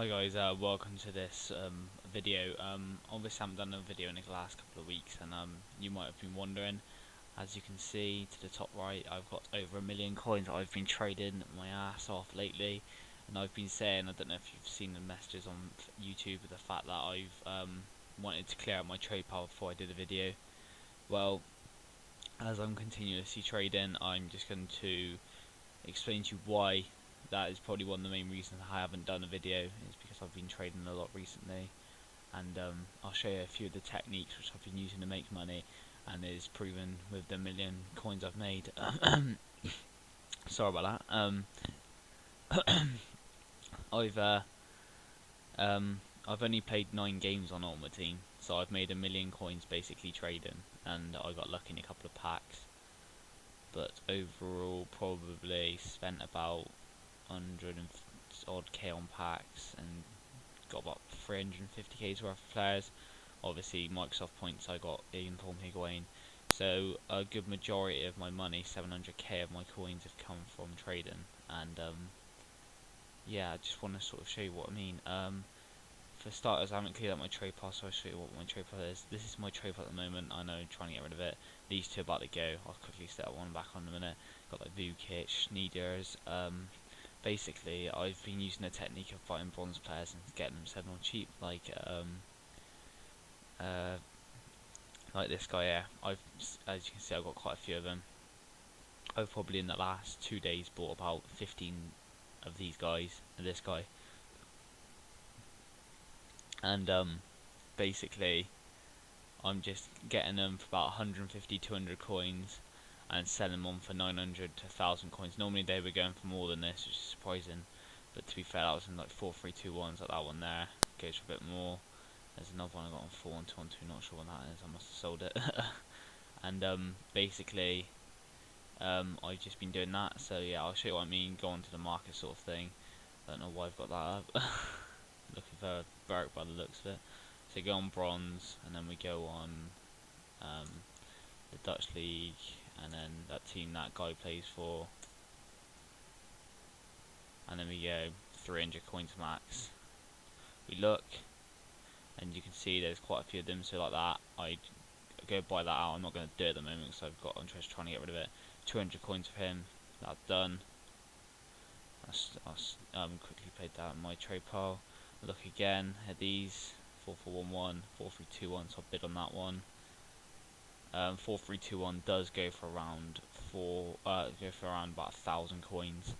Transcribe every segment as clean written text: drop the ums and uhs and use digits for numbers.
Hi guys, welcome to this video. Obviously I haven't done a video in the last couple of weeks, and you might have been wondering. As you can see to the top right, I've got over 1,000,000 coins. I've been trading my ass off lately, and I've been saying, I don't know if you've seen the messages on YouTube, with the fact that I've wanted to clear out my trade pile before I did a video. Well, as I'm continuously trading, I'm just going to explain to you why. That is probably one of the main reasons I haven't done a video, is because I've been trading a lot recently, and I'll show you a few of the techniques which I've been using to make money, and it is proven with the 1,000,000 coins I've made. Sorry about that. I've I've only played 9 games on Ultimate Team, so I've made 1,000,000 coins basically trading, and I got lucky in a couple of packs. But overall, probably spent about 100 and odd K on packs and got about 350K's worth of players. Obviously Microsoft points I got in Tom Higuain, so a good majority of my money, 700K of my coins, have come from trading. And yeah, I just want to sort of show you what I mean. For starters, I haven't cleared out my trade pile, so I'll show you what my trade pile is. This is my trade pile at the moment. I know, trying to get rid of it. These two are about to go. I'll quickly set that one back on in a minute. Got like Vukic, Schneiders. Basically, I've been using the technique of buying bronze players and getting them selling on cheap, like this guy here. As you can see, I've got quite a few of them. I've probably in the last 2 days bought about 15 of these guys and this guy. And basically, I'm just getting them for about 150, 200 coins and selling them on for 900 to 1,000 coins. Normally they were going for more than this, which is surprising. But to be fair, that was in like 4, 3, 2, 1s, like that one there. Goes for a bit more. There's another one I got on 4, 1, 2, 1, 2, not sure what that is. I must have sold it. And basically, I've just been doing that. So yeah, I'll show you what I mean. Go on to the market sort of thing. I don't know why I've got that up. Looking for Burke by the looks of it. So go on bronze, and then we go on the Dutch League, and then that team that guy plays for, and then we go 300 coins max. We look, and you can see there's quite a few of them. So like that, I go buy that out. I'm not going to do it at the moment because I'm just trying to get rid of it. 200 coins for him. That's done. I quickly played that in my trade pile. Look again at these. 4411, 4321, so I'll bid on that one. 4321 does go for around about 1,000 coins,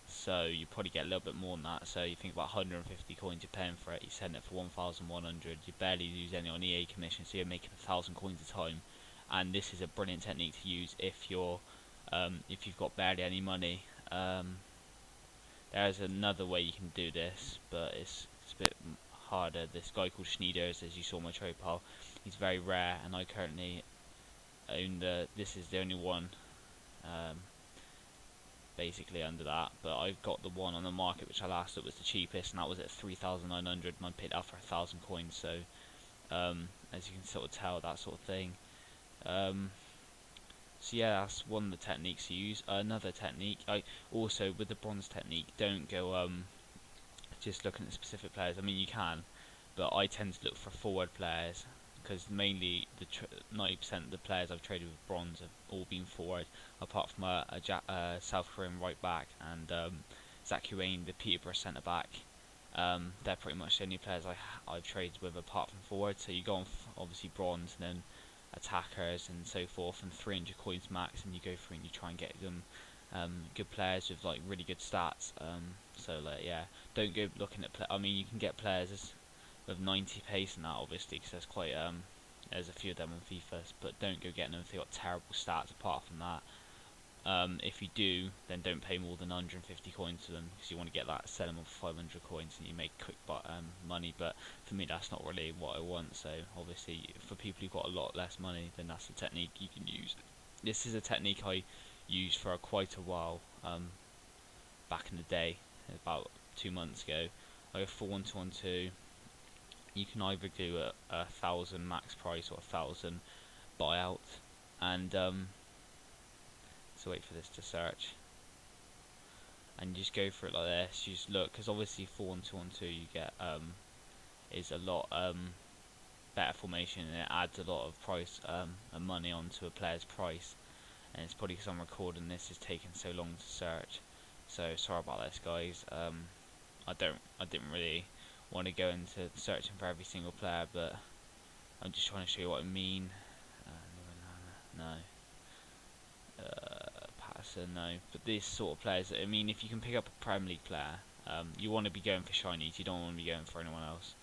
so you probably get a little bit more than that. So you think about 150 coins you're paying for it. You send it for 1,100. You barely use any on EA commission, so you're making 1,000 coins a time. And this is a brilliant technique to use if you're if you've got barely any money. There's another way you can do this, but it's a bit harder. This guy called Schneiders, as you saw in my trade pile, he's very rare, and I currently own this is the only one basically under that, but I've got the one on the market which I last thought was the cheapest, and that was at 3,900, and I paid that for 1,000 coins. So as you can sort of tell, that sort of thing. So yeah, that's one of the techniques to use. Another technique, I also with the bronze technique, don't go just looking at specific players. I mean, you can, but I tend to look for forward players, because mainly the 90% of the players I've traded with bronze have all been forward, apart from a South Korean right back and Zach Higuain, the Peterborough centre back. They're pretty much the only players I've traded with apart from forward. So you go on obviously bronze, and then attackers and so forth, and 300 coins max, and you go through and you try and get them good players with like really good stats. So like yeah, don't go looking at I mean, you can get players with 90 pace and that, obviously, because there's quite there's a few of them on FIFA, but don't go getting them if they've got terrible stats. Apart from that, if you do, then don't pay more than 150 coins to them, because you want to get that, sell them for 500 coins, and you make quick money. But for me, that's not really what I want. So obviously, for people who've got a lot less money, then that's the technique you can use. This is a technique I used for quite a while, back in the day, about 2 months ago. I go for 1-2-1-2. You can either do a 1,000 max price or 1,000 buyout, and so wait for this to search. and you just go for it like this. You just look, because obviously 4-1-2-1-2 you get is a lot better formation, and it adds a lot of price and money onto a player's price. And it's probably because I'm recording this is taking so long to search, so sorry about this, guys. I didn't really want to go into searching for every single player, but I'm just trying to show you what I mean. No. Patterson, no. But these sort of players, I mean, if you can pick up a Premier League player, you want to be going for shinies. You don't want to be going for anyone else.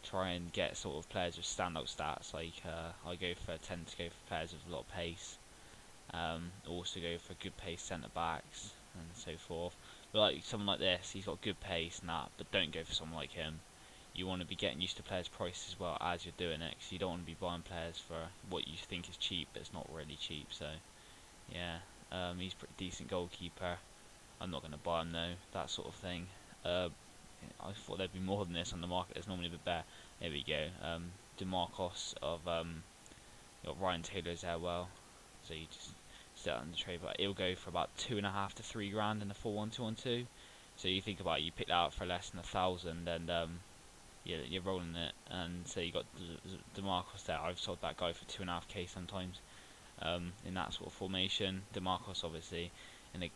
Try and get sort of players with standout stats. Like tend to go for players with a lot of pace. Also go for good pace centre backs and so forth. But like someone like this, he's got good pace and that, but don't go for someone like him. You want to be getting used to players' price as well as you're doing it, because you don't want to be buying players for what you think is cheap, but it's not really cheap. So yeah, he's a pretty decent goalkeeper. I'm not going to buy him though, that sort of thing. I thought there'd be more than this on the market. There's normally a bit better. There we go. DeMarcos of got Ryan Taylor's there. Well, so you just set on the trade, but it'll go for about 2.5 to 3 grand in a 4-1-2-1-2. So you think about it, you pick that out for less than 1,000, and you're rolling it. And so you got DeMarcos there. I've sold that guy for 2.5k sometimes. In that sort of formation, DeMarcos obviously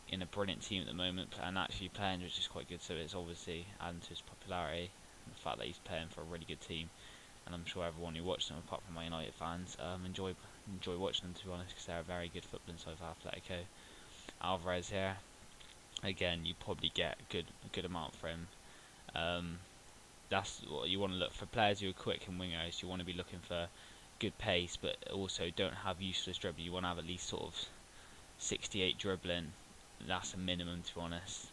in a brilliant team at the moment, and actually playing which is quite good. So it's obviously adding to his popularity. And the fact that he's playing for a really good team, and I'm sure everyone who watches them, apart from my United fans, enjoy watching them, to be honest, because they're a very good footballing side for Atletico. Alvarez here, again, you probably get a good amount for him. That's what you want to look for. Players who are quick and wingers, you want to be looking for good pace, but also don't have useless dribbling. You want to have at least sort of 68 dribbling. That's a minimum, to be honest.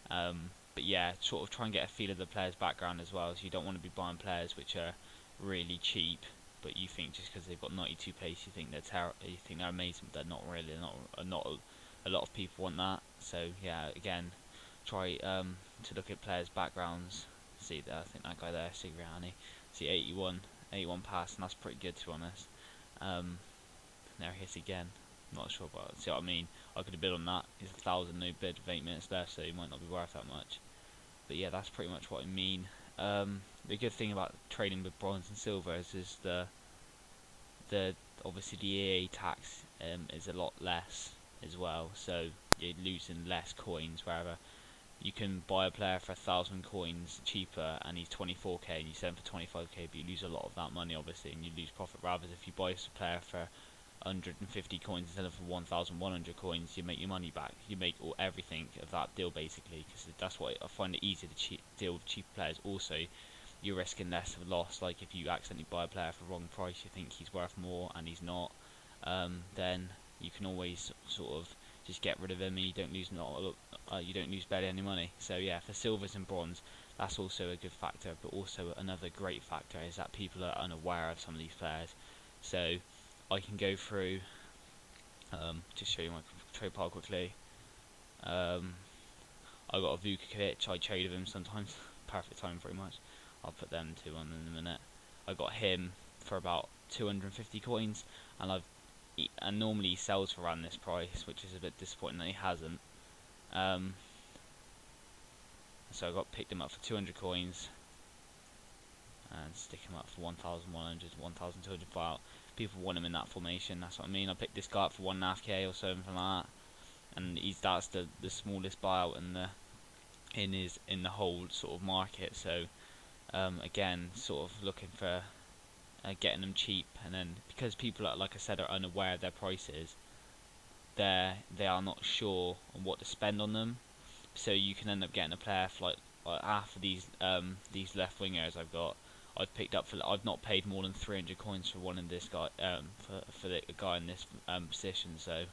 But yeah, sort of try and get a feel of the player's background as well. So you don't want to be buying players which are really cheap, but you think just because they've got 92 pace, you think you think they're amazing, but they're not really. Not a lot of people want that. So yeah, again, try to look at players' backgrounds. See there, I think that guy there, Sigriani. See 81 pass, and that's pretty good, to be honest. There he is again. Not sure, but see what I mean. I could have bid on that. He's 1,000, no bid with 8 minutes left, so he might not be worth that much. But yeah, that's pretty much what I mean. The good thing about trading with bronze and silver is the obviously the EA tax is a lot less as well, so you're losing less coins. Wherever you can buy a player for 1,000 coins cheaper, and he's 24k, and you sell him for 25k, but you lose a lot of that money, obviously, and you lose profit. Rather, if you buy a player for 150 coins instead of for 1,100 coins, you make your money back. You make everything of that deal, basically, because that's what I find it easier to deal with cheaper players. Also, you're risking less of a loss. Like if you accidentally buy a player for the wrong price, you think he's worth more and he's not, then you can always sort of just get rid of him, and you don't lose barely any money. So yeah, for silvers and bronze, that's also a good factor. But also another great factor is that people are unaware of some of these players. So I can go through, just show you my trade pile quickly. I got a Vukovic. I trade with him sometimes. Perfect time, pretty much. I'll put them two on in a minute. I got him for about 250 coins, and normally he sells for around this price, which is a bit disappointing that he hasn't. So I picked him up for 200 coins and stick him up for 1,100, 1,200 out. People want him in that formation. That's what I mean. I picked this guy up for 1.5k or something like that, and that's the smallest buyout in the whole sort of market. So again, sort of looking for getting them cheap, and then because people are, like I said, are unaware of their prices, they are not sure on what to spend on them. So you can end up getting a player for like half of these left wingers I've picked up for. I've not paid more than 300 coins for one in this guy, for the guy in this position. So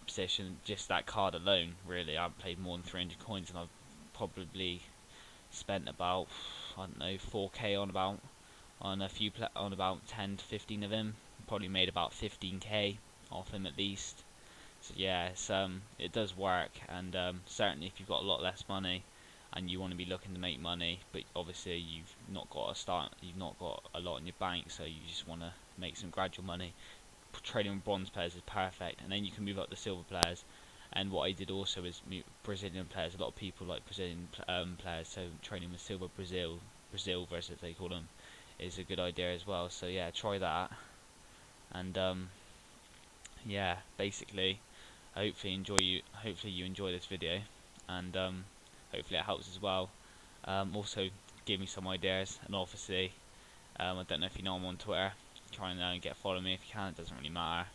position, just that card alone, really, I haven't paid more than 300 coins, and I've probably spent about, I don't know, 4k on about 10 to 15 of him. Probably made about 15k off him at least. So yeah, it does work, and certainly if you've got a lot less money and you want to be looking to make money, but obviously you've not got a lot in your bank, so you just want to make some gradual money. Trading with bronze players is perfect, and then you can move up the silver players. And what I did also is Brazilian players. A lot of people like Brazilian players, so training with Silva Brazil versus they call them, is a good idea as well. So yeah, try that. And yeah, basically, hopefully you enjoy this video, and hopefully it helps as well. Also, give me some ideas, and obviously, I don't know if you know I'm on Twitter. Try and get follow me if you can. It doesn't really matter.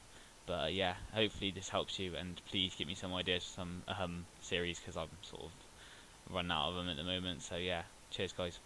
But yeah, hopefully this helps you, and please give me some ideas for some series, because I'm sort of running out of them at the moment. So yeah, cheers guys.